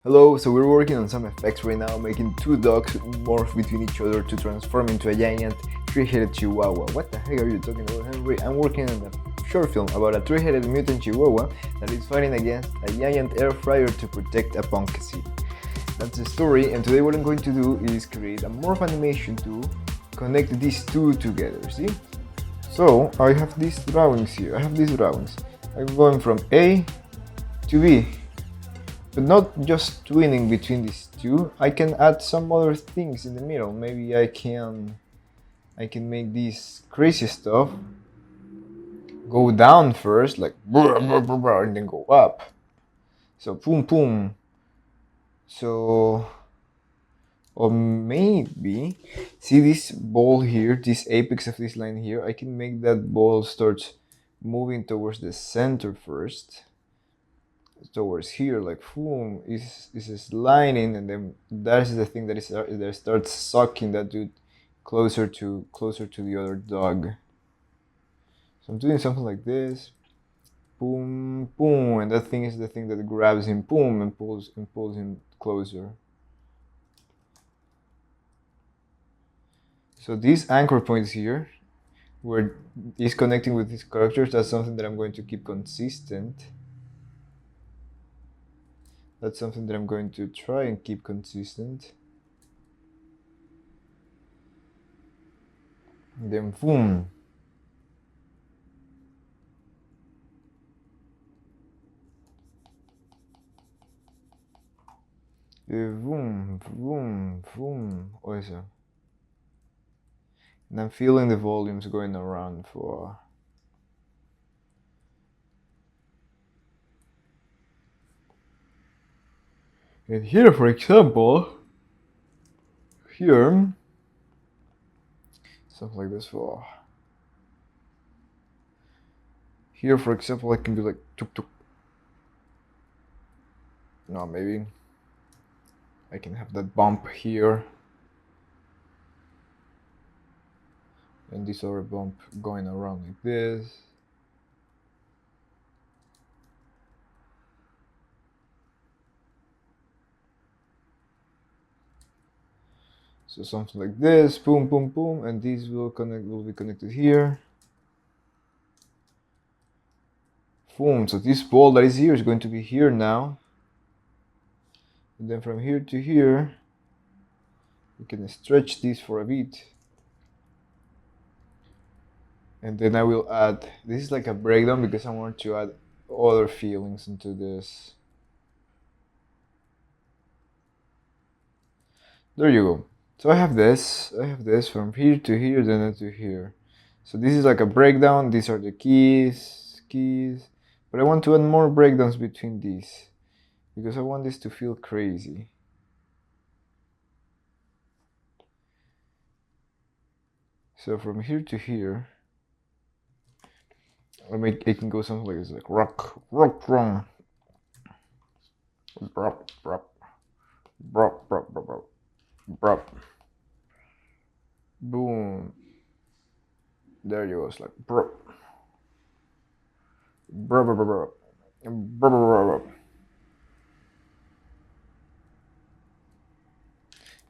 Hello, so we're working on some effects right now, making two dogs morph between each other to transform into a giant three-headed chihuahua. What the heck are you talking about, Henry? I'm working on a short film about a three-headed mutant chihuahua that is fighting against a giant air fryer to protect a pumpkin seed. That's the story, and today what I'm going to do is create a morph animation to connect these two together, see? So, I have these drawings here, I'm going from A to B. But not just twinning between these two, I can add some other things in the middle. Maybe I can make this crazy stuff go down first, like and then go up. So boom boom. So, or maybe see this ball here, this apex of this line here, I can make that ball start moving towards the center first. Towards here, like boom, is sliding, and then that is the thing that starts sucking that dude closer to the other dog. So I'm doing something like this, boom, boom, and that thing is the thing that grabs him, boom, and pulls him closer. So these anchor points here, where he's connecting with these characters, that's something that I'm going to keep consistent. That's something that I'm going to try and keep consistent. And then boom. Boom, boom, boom. Also. And I'm feeling the volumes going around for. And here, for example, here, something like this for. Here, for example, I can be like tuk tuk. No, maybe I can have that bump here. And this other bump going around like this. So something like this, boom, boom, boom, and these will be connected here. Boom. So this ball that is here is going to be here now. And then from here to here, we can stretch this for a bit. And then I will add, this is like a breakdown because I want to add other feelings into this. There you go. So I have this from here to here, then to here. So this is like a breakdown. These are the keys, but I want to add more breakdowns between these because I want this to feel crazy. So from here to here, it can go something like this, like rock, rock, rock, rock, rock, rock, rock, rock, rock, boom. There you go. It's like bro, bro, bro, bro, bro, bro, bro, bro.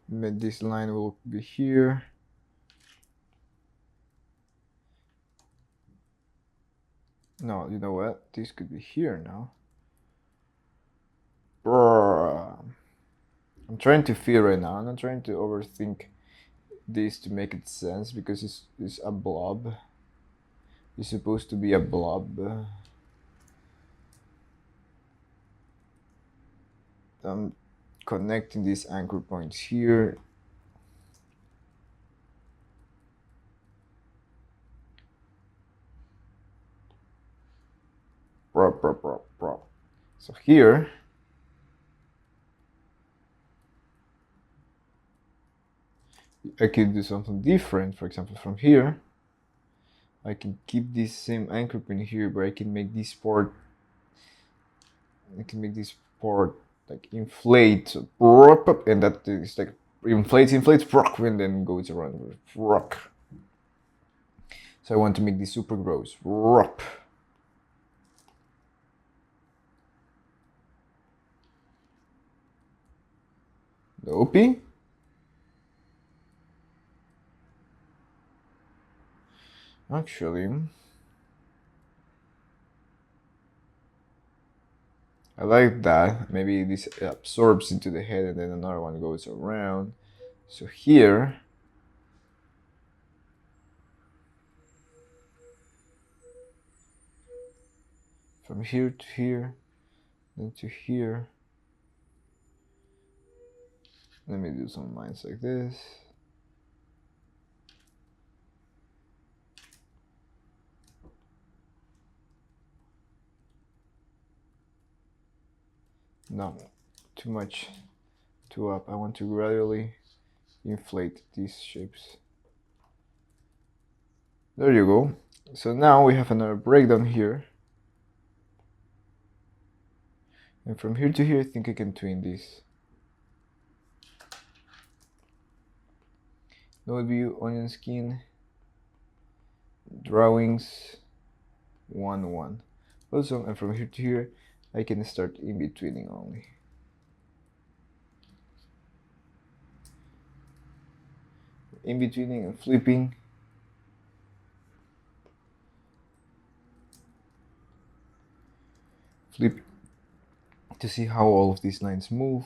And this line will be here. No, you know what? This could be here now. I'm trying to feel right now. I'm not trying to overthink this to make it sense because it's a blob. It's supposed to be a blob. I'm connecting these anchor points here. So here, I could do something different. For example, from here, I can keep this same anchor point here, but I can make this part. Like inflate, so, and that is like inflates, and then goes around. So I want to make this super gross. The OP? Actually, I like that. Maybe this absorbs into the head and then another one goes around. So here, from here to here, then to here. Let me do some lines like this. No, too much, too up. I want to gradually inflate these shapes. There you go. So now we have another breakdown here. And from here to here, I think I can twin this. Node view, onion skin, drawings, 1, 1. Also, and from here to here, I can start in betweening only. In betweening and flipping. Flip to see how all of these lines move.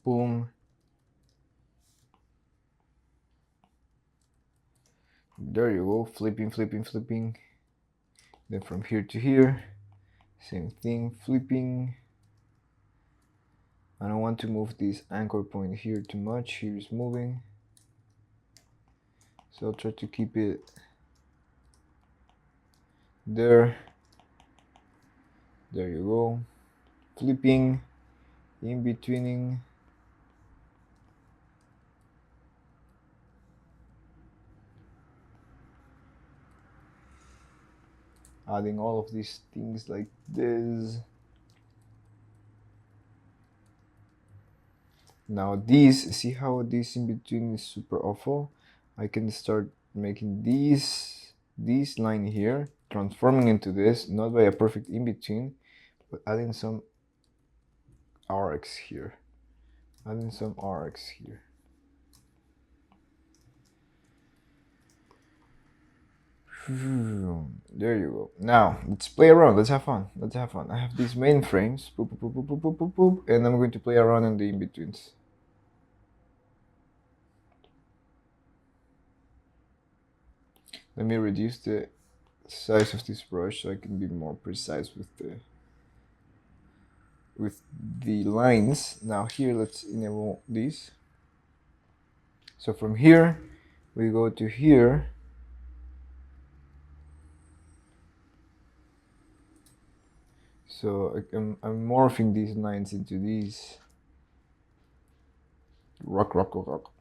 Boom. There you go, flipping, flipping, flipping. Then from here to here, same thing, flipping. I don't want to move this anchor point here too much. Here is moving. So I'll try to keep it there. There you go. Flipping, in betweening. Adding all of these things like this. Now this, see how this in between is super awful? I can start making this line here, transforming into this, not by a perfect in between, but adding some arcs here. Adding some arcs here. There you go. Now let's play around. Let's have fun. Let's have fun. I have these main frames, boop, boop, boop, boop, boop, boop, boop, and I'm going to play around in the in-betweens. Let me reduce the size of this brush so I can be more precise with the lines. Now here, let's enable this. So from here, we go to here. So I'm morphing these lines into these. Rock, rock, rock, rock.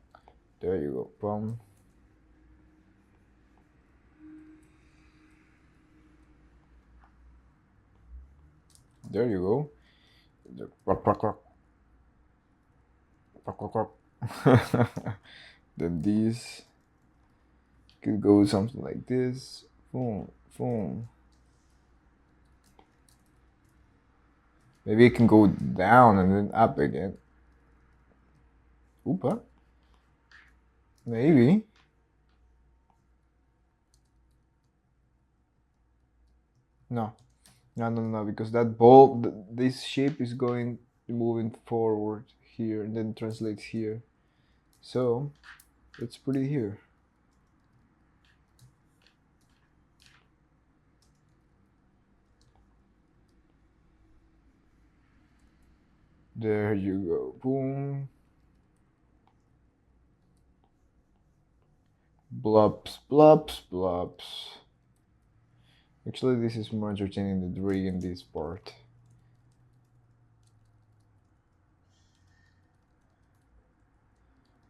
There you go. Boom. There you go. Rock, rock, rock. Rock, rock, rock. Then these could go something like this. Boom, boom. Maybe it can go down and then up again. Oopa. Maybe. No. No, because that ball, this shape is going moving forward here and then translates here. So let's put it here. There you go. Boom. Blobs, blobs, blobs. Actually, this is more entertaining than reading this part.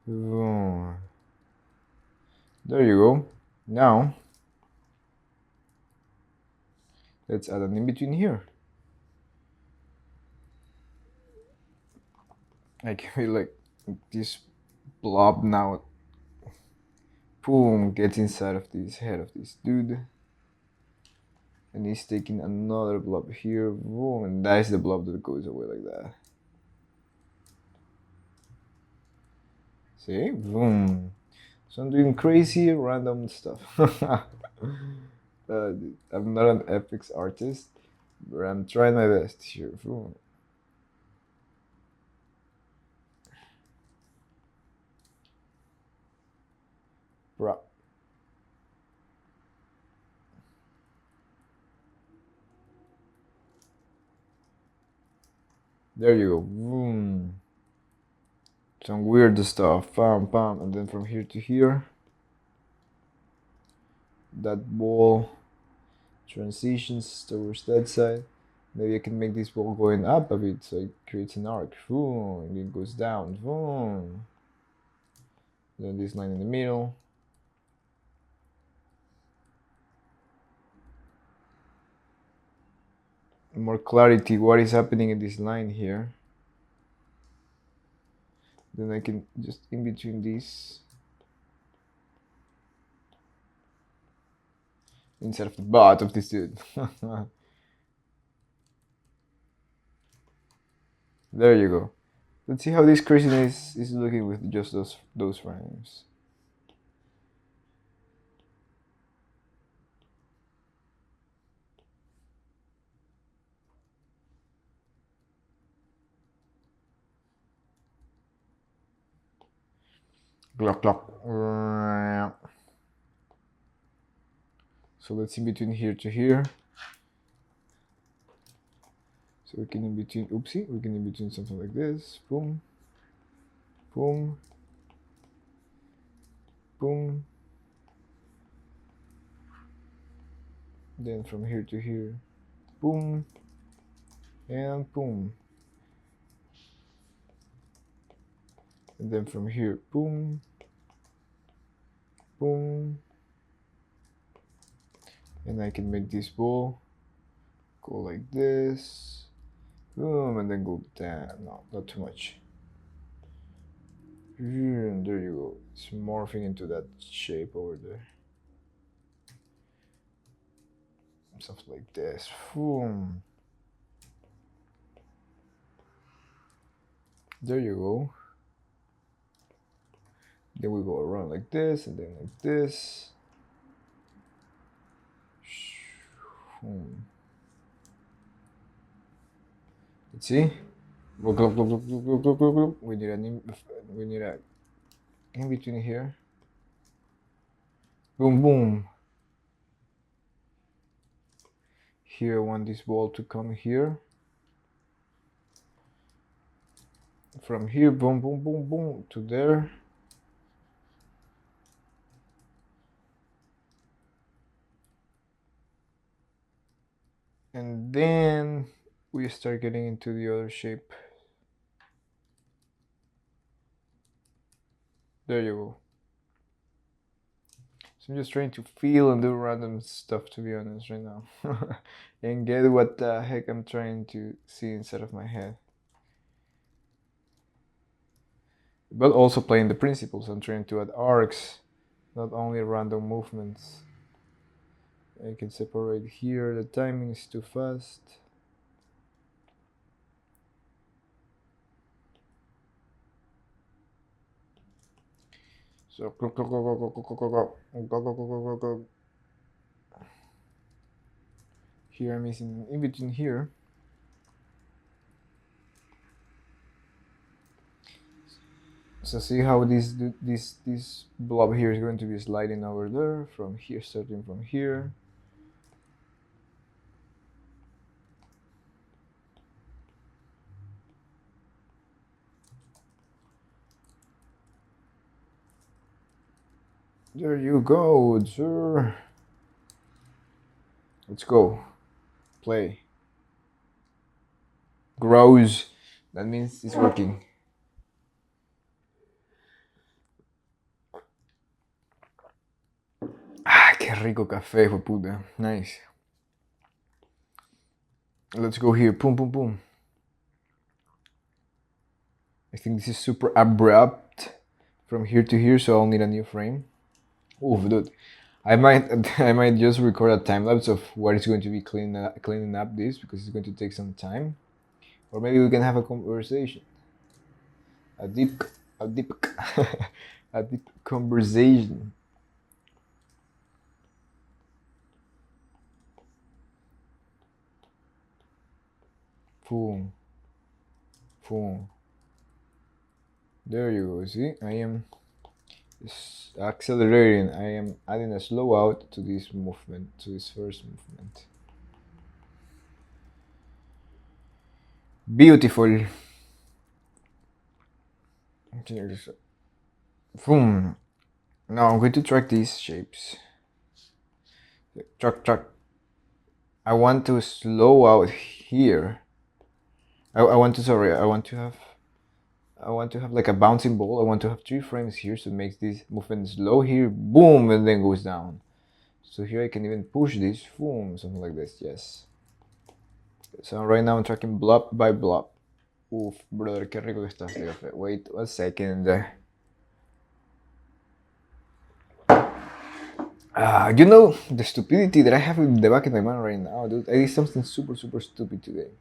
Boom. There you go. Now, let's add an in-between here. I can feel like this blob now, boom, gets inside of this head of this dude. And he's taking another blob here, boom, and that's the blob that goes away like that. See? Boom. So I'm doing crazy random stuff. I'm not an epics artist, but I'm trying my best here. Boom. Bro. There you go. Boom. Some weird stuff. Pam, pam. And then from here to here. That ball transitions towards that side. Maybe I can make this ball going up a bit so it creates an arc. Boom. And it goes down. Boom. Then this line in the middle. More clarity. What is happening in this line here? Then I can just in between these. Inside of the butt of this dude. There you go. Let's see how this craziness is looking with just those frames. Clock, clock. So let's in between here to here. So we can in between, oopsie, we can in between something like this. Boom, boom, boom. Then from here to here, boom, and boom. And then from here, boom, boom. And I can make this ball go like this, boom, and then go down. No, not too much. And there you go. It's morphing into that shape over there. Stuff like this. Boom. There you go. Then we go around like this, and then like this. Let's see. We need a in between here. Boom, boom. Here I want this ball to come here. From here, boom, boom, boom, boom, to there. And then we start getting into the other shape. There you go. So I'm just trying to feel and do random stuff, to be honest, right now. And get what the heck I'm trying to see inside of my head. But also playing the principles. I'm trying to add arcs, not only random movements. I can separate here, the timing is too fast. So go, go, go, go, go, go, go, go, go, go, go, go, go, go. Here I'm missing in between here. So see how this blob here is going to be sliding over there from here, starting from here. There you go, sir. Let's go. Play. Grows. That means it's working. Ah, qué rico café, hijo puta. Nice. Let's go here. Boom, boom, boom. I think this is super abrupt from here to here, so I'll need a new frame. Oof, dude. I might just record a time lapse of what is going to be cleaning up this because it's going to take some time, or maybe we can have a conversation, a deep a deep a deep conversation. Boom, boom. There you go. See, I am accelerating. I am adding a slow out to this movement, to this first movement. Beautiful. Boom. Now I'm going to track these shapes. Track. I want to slow out here. I want to, sorry, I want to have like a bouncing ball. I want to have 3 frames here, so it makes this movement slow here, boom, and then goes down. So here I can even push this, boom, something like this, yes. So right now I'm tracking blob by blob. Uf, brother, qué rico que está este café. Wait a second. You know, the stupidity that I have in the back of my mind right now, dude, I did something super, super stupid today.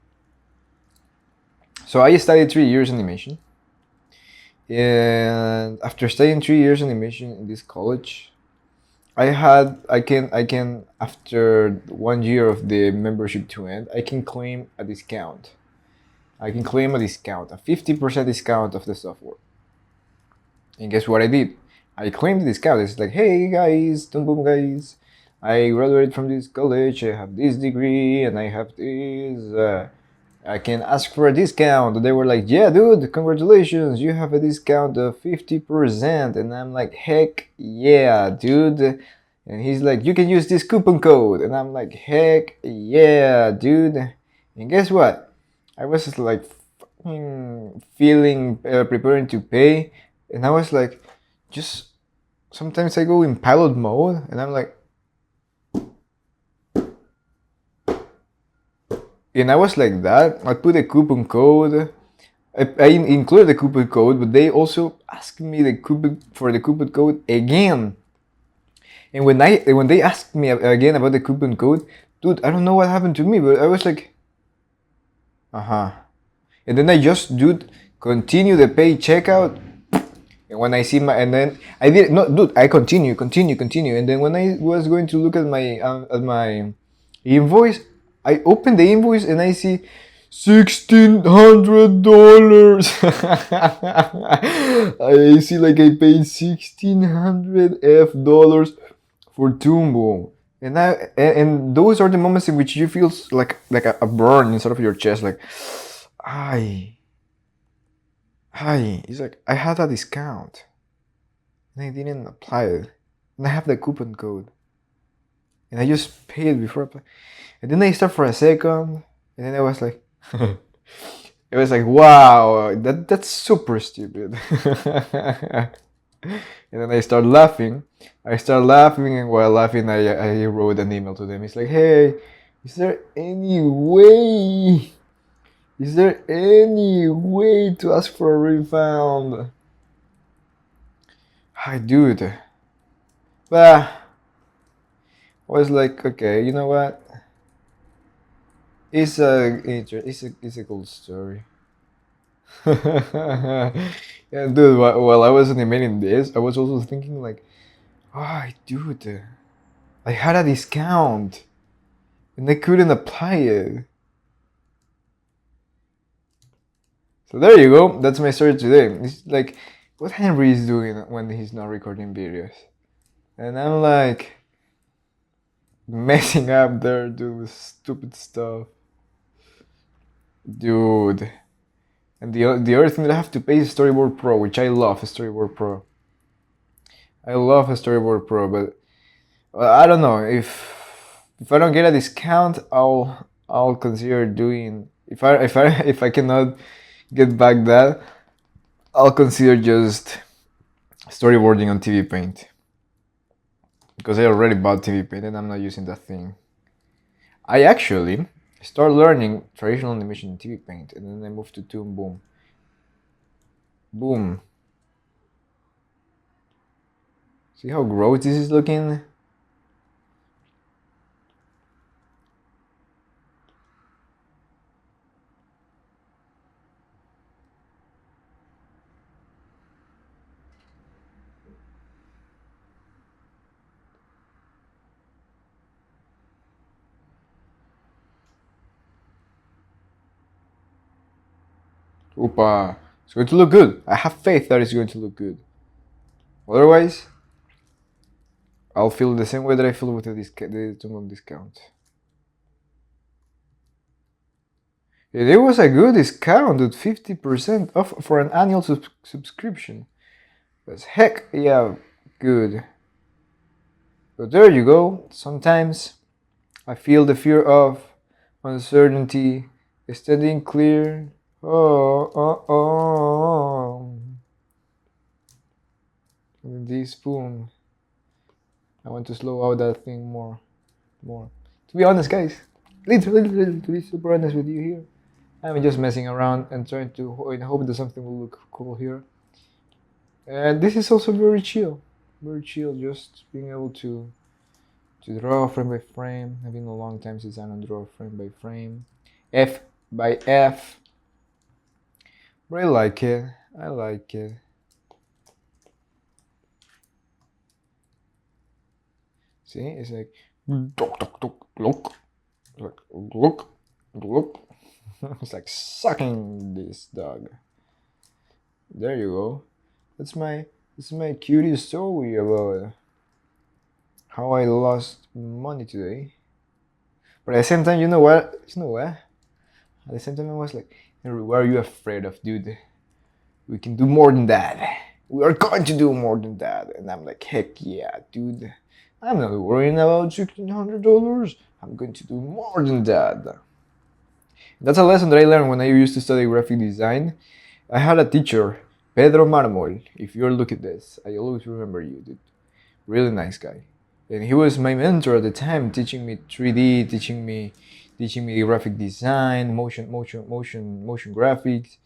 So I studied 3 years animation. And after studying 3 years animation in this college, I can after 1 year of the membership to end, I can claim a discount. I can claim a discount, a 50% discount of the software. And guess what I did? I claimed the discount. It's like, hey guys, boom boom guys, I graduated from this college, I have this degree, and I have this. I can ask for a discount. They were like, yeah, dude, congratulations, you have a discount of 50%. And I'm like, heck yeah, dude. And he's like, you can use this coupon code. And I'm like, heck yeah, dude. And guess what? I was just like feeling, preparing to pay. And I was like, just sometimes I go in pilot mode and I'm like, and I was like that. I put a coupon code. I included the coupon code, but they also asked me the coupon code again. And when they asked me again about the coupon code, dude, I don't know what happened to me, but I was like, and then I just, dude, continue the pay checkout. And when I see and then I did no, dude, I continue, and then when I was going to look at my invoice, I open the invoice and I see $1,600. I see like I paid $1,600 for Tumbo, and those are the moments in which you feel like a burn inside of your chest, like, hi. It's like I had a discount and I didn't apply it, and I have the coupon code, and I just paid before I apply. And then I stopped for a second, and then I was like, it was like, wow, that's super stupid. And then I start laughing. And while laughing, I wrote an email to them. It's like, hey, is there any way? Is there any way to ask for a refund? Hi, dude. But I was like, okay, you know what? It's a cool story. Yeah, dude. While I was animating this, I was also thinking like, oh, dude, I had a discount, and I couldn't apply it. So there you go. That's my story today. It's like what Henry is doing when he's not recording videos, and I'm like messing up there, doing stupid stuff, dude. And the other thing that I have to pay is Storyboard Pro, which I love. Storyboard Pro. I love Storyboard Pro, but I don't know if I don't get a discount, I'll consider doing if I cannot get back that, I'll consider just storyboarding on TV Paint, because I already bought TV Paint and I'm not using that thing. I actually started learning traditional animation in TV Paint, and then I moved to Toon Boom. Boom. See how gross this is looking? Opa, it's going to look good. I have faith that it's going to look good. Otherwise, I'll feel the same way that I feel with the Tomb discount. It was a good discount at 50% off for an annual subscription. But heck, yeah, good. But there you go. Sometimes I feel the fear of uncertainty, standing clear. Oh, oh, oh. And this boom. I want to slow out that thing more. To be honest, guys, little, to be super honest with you here, I'm just messing around and trying to hope that something will look cool here. And this is also very chill, just being able to draw frame by frame. It's been a long time since I don't draw frame by frame, F by F. But I like it. See, it's like look. It's like sucking this dog. There you go. That's my cutie story about how I lost money today. But at the same time, you know what? At the same time, I was like, what are you afraid of, dude? We can do more than that. We are going to do more than that. And I'm like, heck yeah, dude. I'm not worrying about $1,600. I'm going to do more than that. That's a lesson that I learned when I used to study graphic design. I had a teacher, Pedro Marmol. If you're looking at this, I always remember you, dude. Really nice guy. And he was my mentor at the time, teaching me 3D, teaching me graphic design, motion graphics.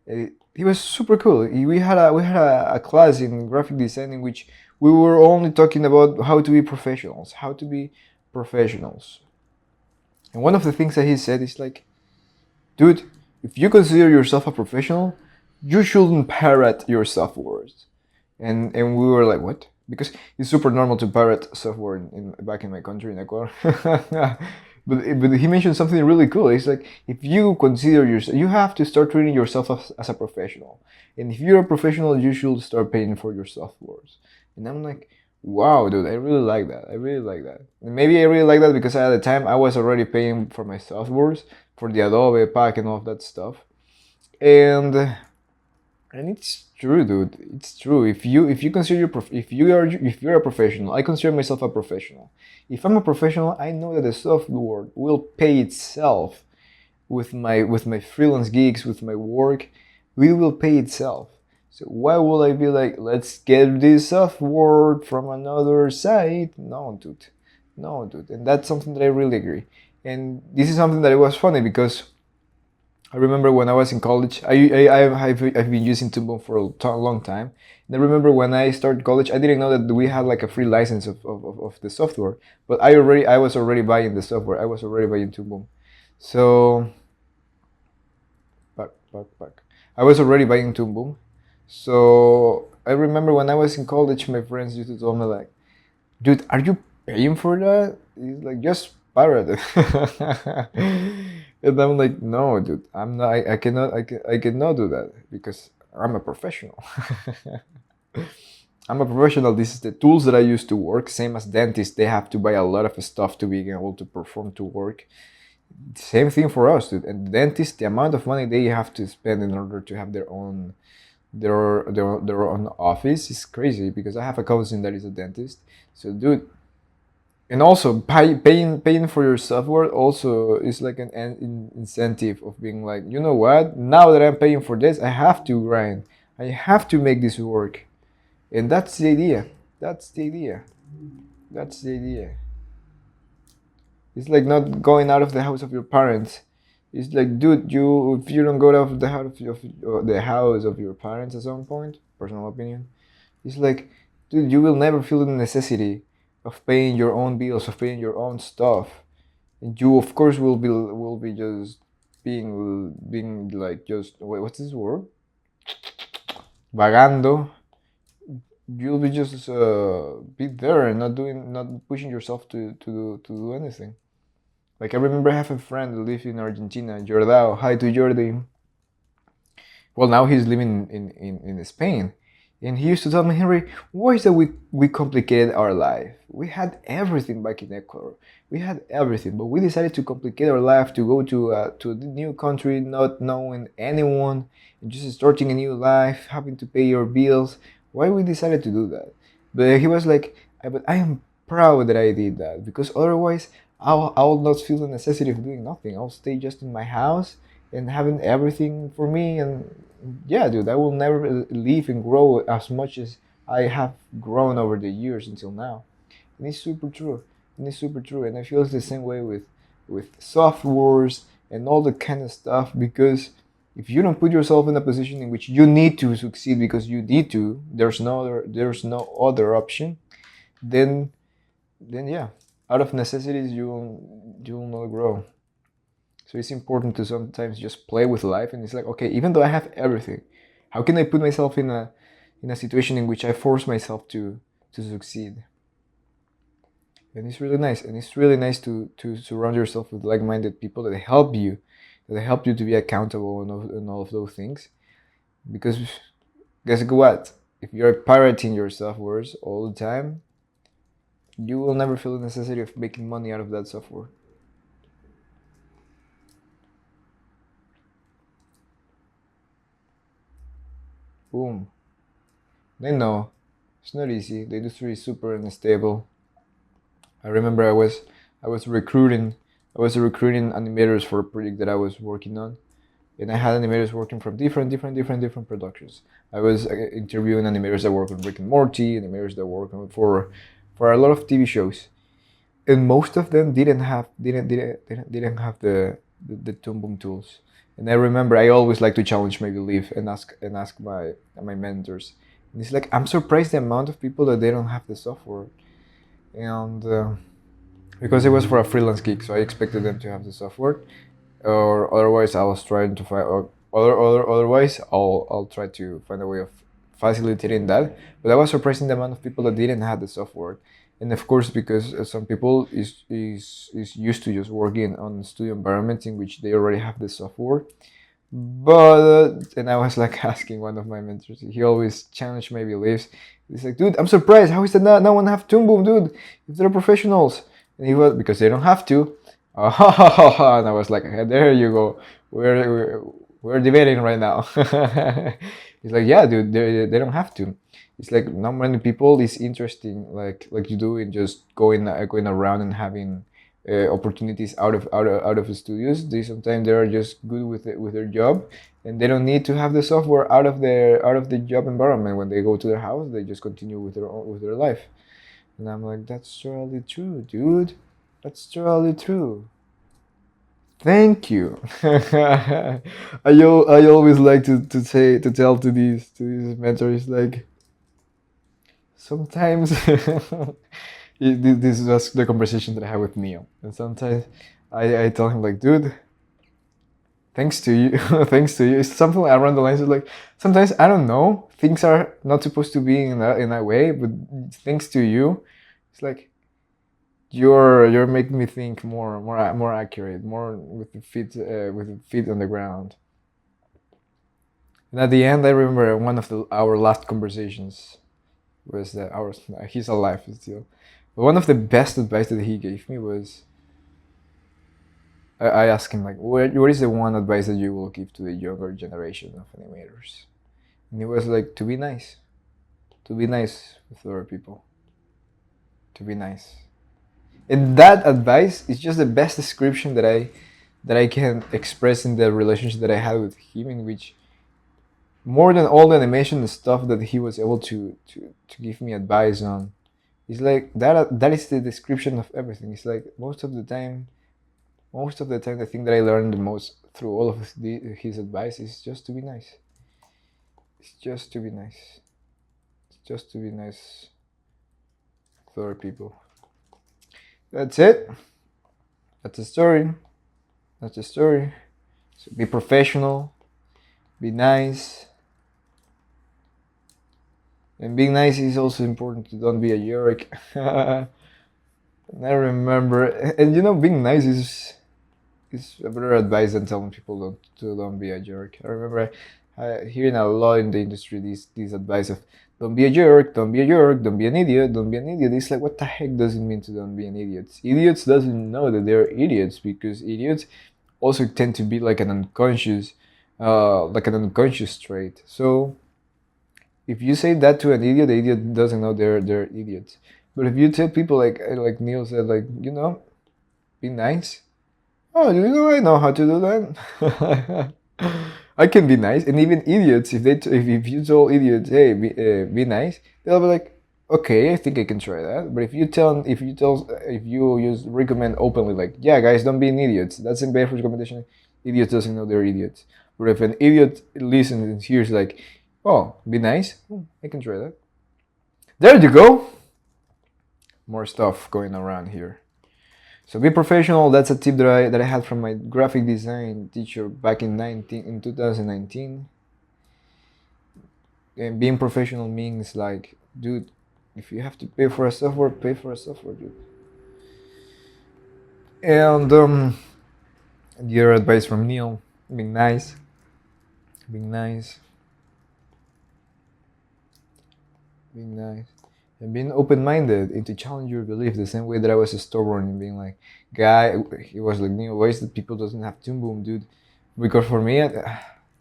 He was super cool. We had a class in graphic design in which we were only talking about how to be professionals. And one of the things that he said is like, dude, if you consider yourself a professional, you shouldn't parrot your self-worth. And we were like, what? Because it's super normal to parrot software back in my country, in Ecuador. but he mentioned something really cool. It's like, if you consider yourself, you have to start treating yourself as a professional. And if you're a professional, you should start paying for your softwares. And I'm like, wow, dude, I really like that. And maybe I really like that because at the time I was already paying for my softwares, for the Adobe pack and all of that stuff. And it's true, dude. It's true. If you consider if you're a professional, I consider myself a professional. If I'm a professional, I know that the software will pay itself with my freelance gigs, with my work. It will pay itself. So why would I be like, let's get this software from another site? No, dude. And that's something that I really agree. And this is something that it was funny because I remember when I was in college, I've been using Toonboom for a long time. And I remember when I started college, I didn't know that we had like a free license of the software. But I was already buying the software. I was already buying Toonboom. So, back. I was already buying Toonboom. So I remember when I was in college, my friends used to tell me like, dude, are you paying for that? He's like, just pirate it. And I'm like, no, dude, I'm not. I cannot do that because I'm a professional. I'm a professional. This is the tools that I use to work. Same as dentists, they have to buy a lot of stuff to be able to perform to work. Same thing for us, dude. And dentists, the amount of money they have to spend in order to have their own office is crazy because I have a cousin that is a dentist. So, dude. And also, paying for your software also is like an incentive of being like, you know what? Now that I'm paying for this, I have to grind. I have to make this work. And that's the idea. It's like not going out of the house of your parents. It's like, dude, if you don't go out of the house of your parents at some point, personal opinion, it's like, dude, you will never feel the necessity of paying your own bills, of paying your own stuff, and you of course will be just being like just what's this word? Vagando. You'll be just be there and not pushing yourself to do anything. Like I remember I have a friend who lived in Argentina, Jordao. Hi to Jordi. Well, now he's living in Spain. And he used to tell me, Henry, why is that we complicated our life? We had everything back in Ecuador. We had everything, but we decided to complicate our life to go to a new country, not knowing anyone, and just starting a new life, having to pay your bills. Why we decided to do that? But he was like, but I am proud that I did that because otherwise I'll not feel the necessity of doing nothing. I'll stay just in my house and having everything for me. And yeah, dude, I will never live and grow as much as I have grown over the years until now. And it's super true. And it's super true. And I feel it's the same way with softwares and all the kind of stuff because if you don't put yourself in a position in which you need to succeed because you need to, there's no other option, then yeah, out of necessities you will not grow. So it's important to sometimes just play with life, and it's like, okay, even though I have everything, how can I put myself in a situation in which I force myself to succeed? And it's really nice, and it's really nice to surround yourself with like-minded people that help you to be accountable and all of those things. Because guess what? If you're pirating your softwares all the time, you will never feel the necessity of making money out of that software. Boom. They know it's not easy. The industry is super unstable. I remember I was recruiting animators for a project that I was working on, and I had animators working from different productions. I was interviewing animators that work on Rick and Morty, animators that work on, for a lot of TV shows, and most of them didn't have the Toon Boom tools. And I remember I always like to challenge my belief and ask my mentors. And it's like I'm surprised the amount of people that they don't have the software, and because it was for a freelance gig, so I expected them to have the software, or otherwise I was trying to find, or otherwise I'll try to find a way of facilitating that. But I was surprised in the amount of people that didn't have the software, and of course because some people is used to just working on studio environments in which they already have the software. But and I was like asking one of my mentors. He always challenged my beliefs. He's like, "Dude, I'm surprised. How is that not no one have Toon Boom, dude? If they're professionals." And he was because they don't have to. And I was like, "Hey, there you go. We're debating right now." He's like, "Yeah, dude, they don't have to." It's like not many people is interesting like you do in just going around and having opportunities out of the studios. They sometimes they are just good with their job, and they don't need to have the software out of the job environment. When they go to their house, they just continue with their life. And I'm like, that's totally true, dude. That's totally true. Thank you. I always like to tell to these mentors like sometimes this was the conversation that I had with Neo, and sometimes I tell him like, dude, thanks to you, thanks to you. It's something around the lines of like sometimes I don't know things are not supposed to be in that way, but thanks to you, it's like you're making me think more accurate, more with the feet on the ground. And at the end, I remember one of our last conversations was that our he's alive still. But one of the best advice that he gave me was I asked him like, what is the one advice that you will give to the younger generation of animators? And he was like, to be nice with other people, to be nice. And that advice is just the best description that I can express in the relationship that I had with him, in which more than all the animation stuff that he was able to give me advice on, it's like that is the description of everything. It's like most of the time, the thing that I learned the most through all of his advice is just to be nice. It's just to be nice. It's just to be nice to other people. That's it. That's the story. That's the story. So be professional. Be nice. And being nice is also important to don't be a jerk. And I remember, and you know, being nice is a better advice than telling people don't be a jerk. I remember Hearing a lot in the industry this advice of don't be a jerk, don't be a jerk, don't be an idiot, don't be an idiot. It's like, what the heck does it mean to don't be an idiot? Idiots doesn't know that they're idiots, because idiots also tend to be like an unconscious trait. So if you say that to an idiot, the idiot doesn't know they're idiots. But if you tell people like Neil said, like, be nice. Oh, do you know I know how to do that? I can be nice, and even idiots, if you told idiots, hey, be nice, they'll be like, okay, I think I can try that. But if you use recommend openly, like, yeah, guys, don't be an idiots. That's in bad for recommendation. Idiots doesn't know they're idiots. But if an idiot listens and hears like, oh, be nice, I can try that. There you go. More stuff going around here. So be professional. That's a tip that I had from my graphic design teacher back in 2019. And being professional means like, dude, if you have to pay for a software, pay for a software, dude. And the other advice from Neil: being nice, being nice, being nice. And being open-minded and to challenge your belief the same way that I was stubborn and being like, guy, he was like, Neil, why is that people doesn't have Toon Boom, dude? Because for me,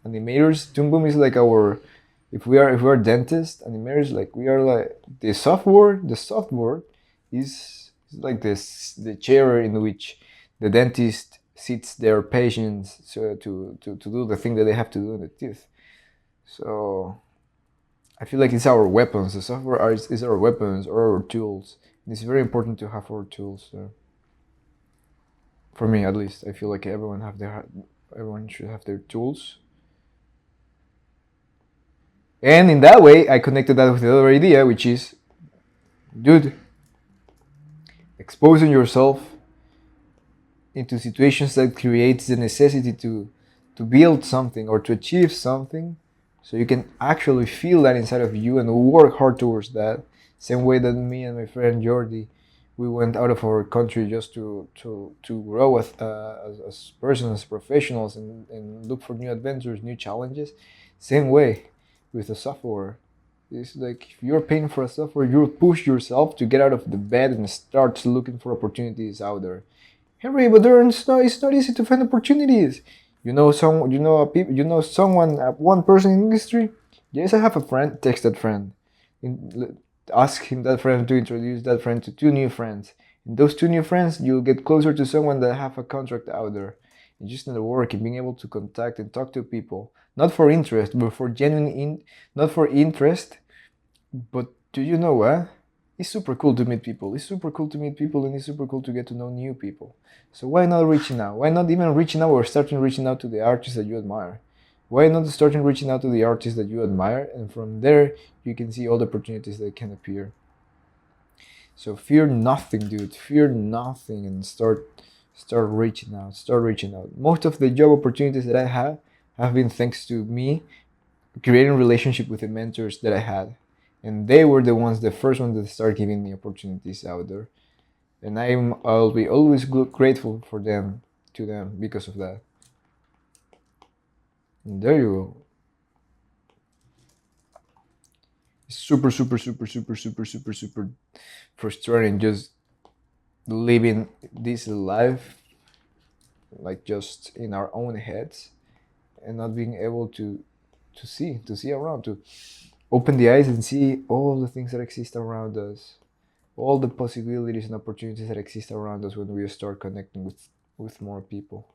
animators, Toon Boom is like our, if we are dentists, animators, like, we are like the software is like the chair in which the dentist sits their patients so to do the thing that they have to do in the teeth. So I feel like it's our weapons. The software is our weapons or our tools. And it's very important to have our tools. For me, at least, I feel like everyone should have their tools. And in that way, I connected that with the other idea, which is, dude, exposing yourself into situations that creates the necessity to build something or to achieve something, so you can actually feel that inside of you and work hard towards that. Same way that me and my friend Jordi, we went out of our country just to grow as persons, as professionals, and look for new adventures, new challenges. Same way with the software. It's like, if you're paying for a software, you push yourself to get out of the bed and start looking for opportunities out there. Henry, but it's not easy to find opportunities. You know someone, one person in the industry. Yes, I have a friend. Text that friend, ask him that friend to introduce that friend to two new friends. And those two new friends, you'll get closer to someone that have a contract out there. And just networking, being able to contact and talk to people, not for interest, but for not for interest, but do you know what? It's super cool to meet people. It's super cool to meet people, and it's super cool to get to know new people. So why not reaching out? Why not even reaching out or starting reaching out to the artists that you admire? Why not starting reaching out to the artists that you admire, and from there you can see all the opportunities that can appear. So fear nothing, dude. Fear nothing, and start reaching out. Start reaching out. Most of the job opportunities that I have been thanks to me creating relationship with the mentors that I had, and they were the first ones that started giving me opportunities out there, and I'll be always grateful to them because of that. And there you go. It's super super super super super super super frustrating just living this life like just in our own heads, and not being able to see around, to open the eyes and see all the things that exist around us, all the possibilities and opportunities that exist around us when we start connecting with more people.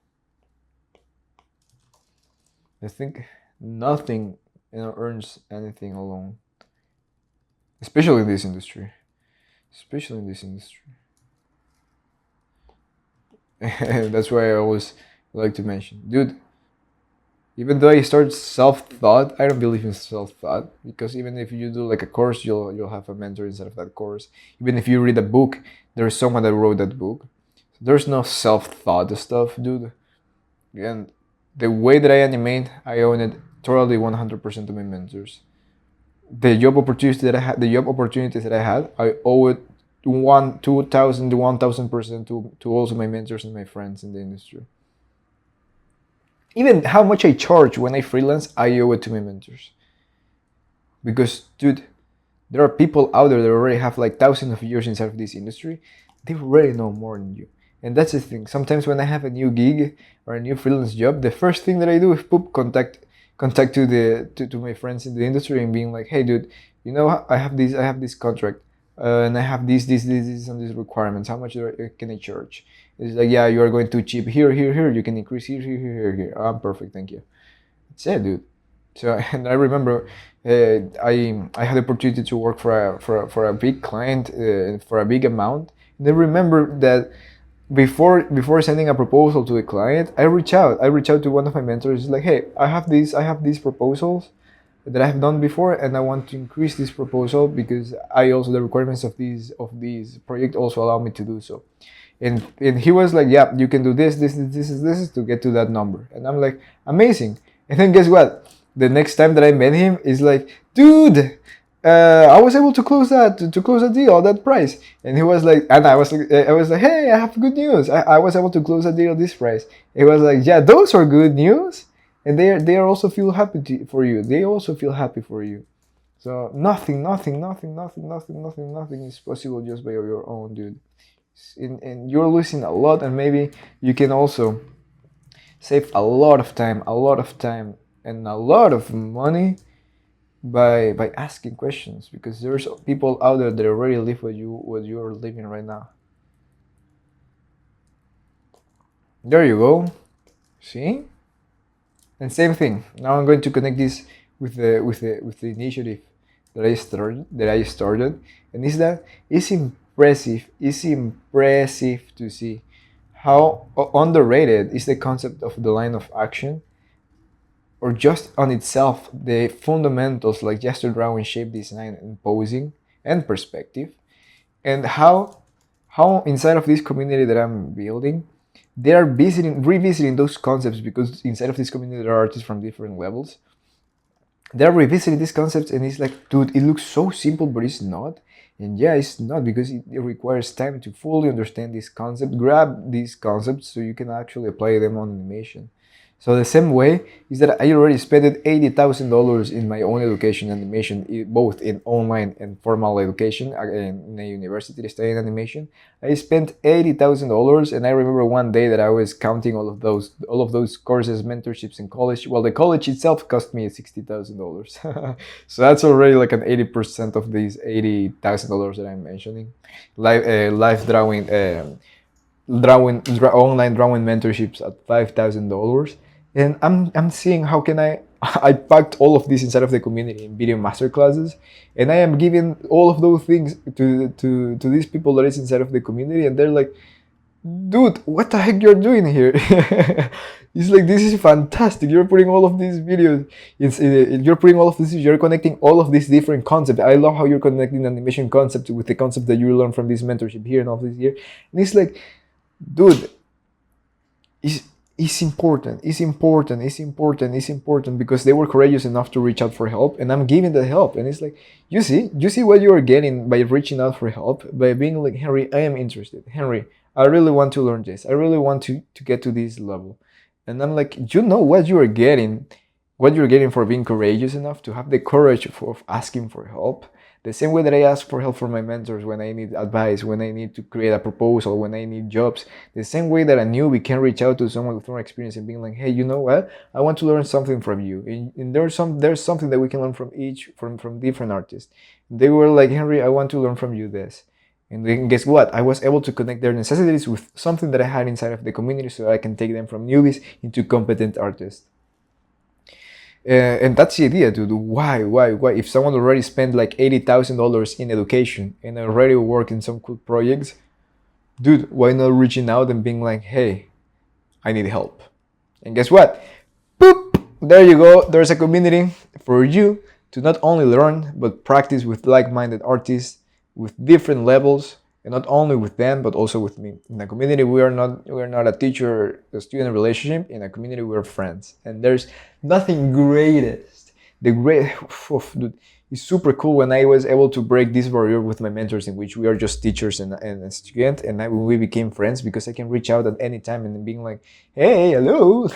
I think nothing earns anything alone, especially in this industry. Especially in this industry. That's why I always like to mention, dude. Even though I start self-thought, I don't believe in self-thought, because even if you do like a course, you'll have a mentor inside of that course. Even if you read a book, there's someone that wrote that book. So there's no self-thought stuff, dude. And the way that I animate, I own it totally 100% to my mentors. The job opportunities that I had, I owe it 2,000 to 1,000% to also my mentors and my friends in the industry. Even how much I charge when I freelance, I owe it to my mentors. Because, dude, there are people out there that already have like thousands of years inside of this industry. They already know more than you. And that's the thing. Sometimes when I have a new gig or a new freelance job, the first thing that I do is contact to my friends in the industry and being like, hey, dude, you know, I have this contract, and I have this and these requirements. How much can I charge? It's like, yeah, you are going too cheap. Here. You can increase here. I'm perfect, thank you. That's it, dude. So, and I remember I had the opportunity to work for a big client, for a big amount. And I remember that before sending a proposal to the client, I reach out to one of my mentors. Like, hey, I have these proposals that I have done before, and I want to increase this proposal because I also the requirements of these project also allow me to do so. And he was like, yeah, you can do this to get to that number. And I'm like, amazing. And then guess what? The next time that I met him is like, dude, I was able to close to close a deal at that price. And he was like, and I was like, hey, I have good news. I was able to close a deal at this price. He was like, yeah, those are good news. And they are also feel happy for you. They also feel happy for you. So nothing is possible just by your own, dude. And you're losing a lot, and maybe you can also save a lot of time and a lot of money by asking questions, because there's people out there that already live what you're living right now. There you go. See? And same thing. Now I'm going to connect this with the initiative that I started, and is that it's impressive to see how underrated is the concept of the line of action, or just on itself the fundamentals like gesture drawing, shape design, and posing and perspective, and how inside of this community that I'm building, they are revisiting those concepts, because inside of this community there are artists from different levels. They're revisiting these concepts, and it's like, dude, it looks so simple, but it's not. And yeah, it's not, because it requires time to fully understand this concept, grab these concepts so you can actually apply them on animation. So the same way is that I already spent $80,000 in my own education animation, both in online and formal education, in a university studying animation. I spent $80,000, and I remember one day that I was counting all of those courses, mentorships in college. Well, the college itself cost me $60,000, so that's already like an 80% of these $80,000 that I'm mentioning. Live drawing. Online drawing mentorships at $5,000, and I'm seeing how can I I packed all of this inside of the community in video masterclasses, and I am giving all of those things to these people that is inside of the community, and they're like, dude, what the heck you're doing here? It's like, this is fantastic. You're putting all of these videos, you're putting all of this, you're connecting all of these different concepts. I love how you're connecting the animation concept with the concept that you learn from this mentorship here and all this here. And it's like, dude, it's important because they were courageous enough to reach out for help, and I'm giving the help. And it's like, you see what you are getting by reaching out for help, by being like, Henry, I am interested. Henry, I really want to learn this. I really want to get to this level. And I'm like, you know what you're getting for being courageous enough to have the courage of asking for help. The same way that I ask for help from my mentors when I need advice, when I need to create a proposal, when I need jobs. The same way that a newbie can reach out to someone with more experience and being like, hey, you know what? I want to learn something from you. And there's something that we can learn from different artists. They were like, Henry, I want to learn from you this. And then guess what? I was able to connect their necessities with something that I had inside of the community, so I can take them from newbies into competent artists. And that's the idea, dude. Why? If someone already spent like $80,000 in education and already worked in some cool projects, dude, why not reaching out and being like, hey, I need help? And guess what? Boop! There you go. There's a community for you to not only learn but practice with like-minded artists with different levels, and not only with them but also with me. In a community, we are not a teacher-student relationship. In a community, we're friends, and there's nothing greatest. The great, dude, It's super cool when I was able to break this barrier with my mentors, in which we are just teachers and a student, and we became friends because I can reach out at any time and being like, hey, hello,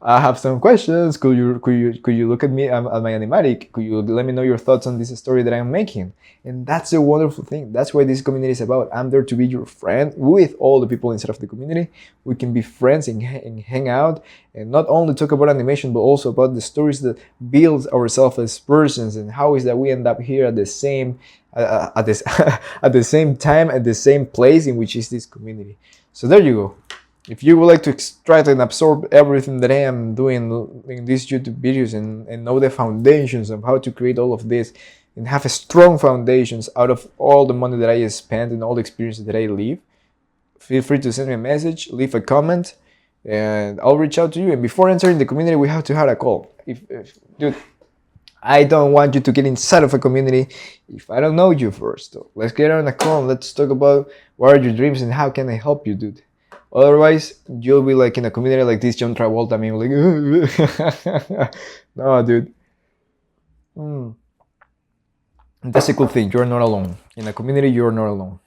I have some questions. Could you look at me at my animatic? Could you let me know your thoughts on this story that I'm making? And that's a wonderful thing. That's what this community is about. I'm there to be your friend with all the people inside of the community. We can be friends and hang out and not only talk about animation, but also about the stories that build ourselves as persons, and how is that we end up here at the same at this at the same time, at the same place in which is this community. So there you go. If you would like to extract and absorb everything that I am doing in these YouTube videos and know the foundations of how to create all of this and have a strong foundations out of all the money that I spent and all the experiences that I live, feel free to send me a message, leave a comment, and I'll reach out to you. And before entering the community, we have to have a call. Dude, I don't want you to get inside of a community if I don't know you first. So let's get on a call and let's talk about what are your dreams and how can I help you, dude. Otherwise, you'll be like in a community like this John Travolta meme, like, no, dude. That's a cool thing. You're not alone. In a community, you're not alone.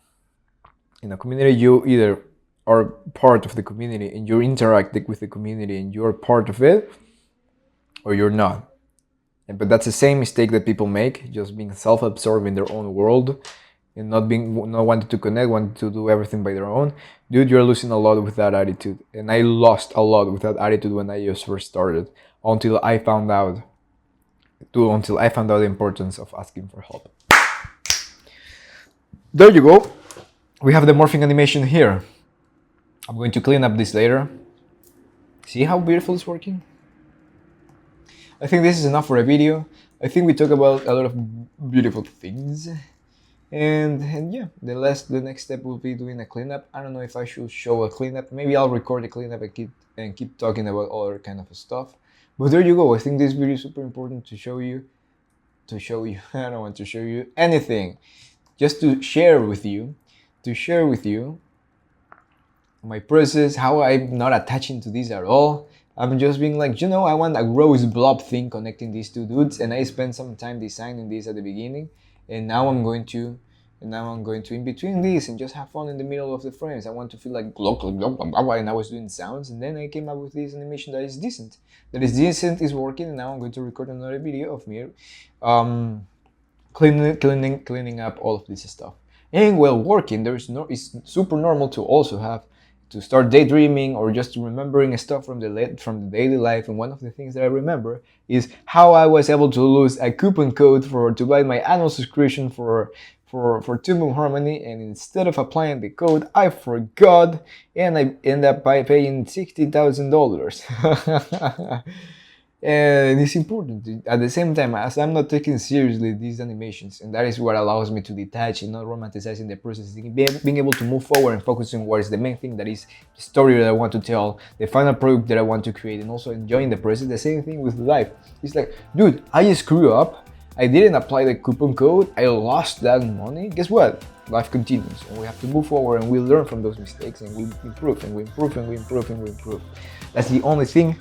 In a community, you either are part of the community and you're interacting with the community and you're part of it, or you're not. But that's the same mistake that people make, just being self-absorbed in their own world and not wanting to connect, wanting to do everything by their own. Dude, you're losing a lot with that attitude. And I lost a lot with that attitude when I just first started, until I found out the importance of asking for help. There you go. We have the morphing animation here. I'm going to clean up this later. See how beautiful it's working? I think this is enough for a video. I think we talk about a lot of beautiful things. And yeah, the next step will be doing a cleanup. I don't know if I should show a cleanup. Maybe I'll record a cleanup and keep talking about other kind of stuff. But there you go. I think this video is super important to show you. I don't want to show you anything. Just to share with you my process, how I'm not attaching to this at all. I'm just being like, I want a rose blob thing connecting these two dudes, and I spent some time designing this at the beginning, and now I'm going to in between this and just have fun in the middle of the frames. I want to feel like glug, glug, glug, glug, glug, and I was doing sounds, and then I came up with this animation that is decent. Is working, and now I'm going to record another video of me cleaning up all of this stuff. And while working, it's super normal to also have to start daydreaming or just remembering stuff from the daily life. And one of the things that I remember is how I was able to lose a coupon code to buy my annual subscription for Toon Boom Harmony, and instead of applying the code, I forgot, and I ended up paying $60,000. And it's important at the same time, as I'm not taking seriously these animations, and that is what allows me to detach and not romanticizing the process, being able to move forward and focus on what is the main thing, that is the story that I want to tell, the final product that I want to create, and also enjoying the process. The same thing with life. It's like, dude, I screw up, I didn't apply the coupon code, I lost that money. Guess what? Life continues, and we have to move forward, and we learn from those mistakes, and we improve, and we improve, and we improve, and we improve. That's the only thing.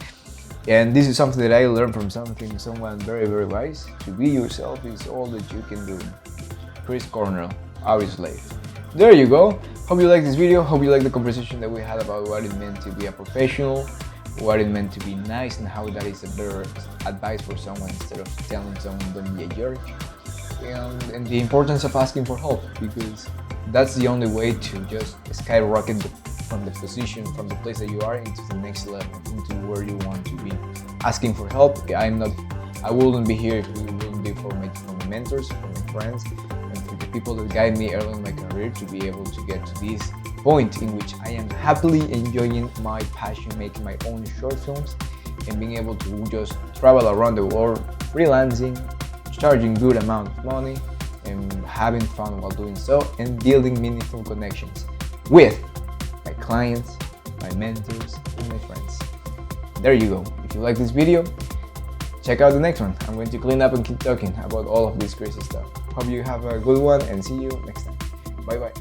And this is something that I learned from someone very, very wise. To be yourself is all that you can do. Chris Cornell, our slave. There you go. Hope you like this video. Hope you like the conversation that we had about what it meant to be a professional, what it meant to be nice, and how that is a better advice for someone instead of telling someone don't be a jerk. And the importance of asking for help, because that's the only way to just skyrocket from the position, from the place that you are, into the next level, into where you want to be. Asking for help. I wouldn't be here if it wouldn't be for my mentors, for my friends, and for the people that guide me early in my career to be able to get to this point in which I am happily enjoying my passion, making my own short films, and being able to just travel around the world, freelancing, charging good amount of money, and having fun while doing so, and building meaningful connections with my clients, my mentors, and my friends. There you go. If you like this video, check out the next one. I'm going to clean up and keep talking about all of this crazy stuff. Hope you have a good one, and see you next time. Bye bye.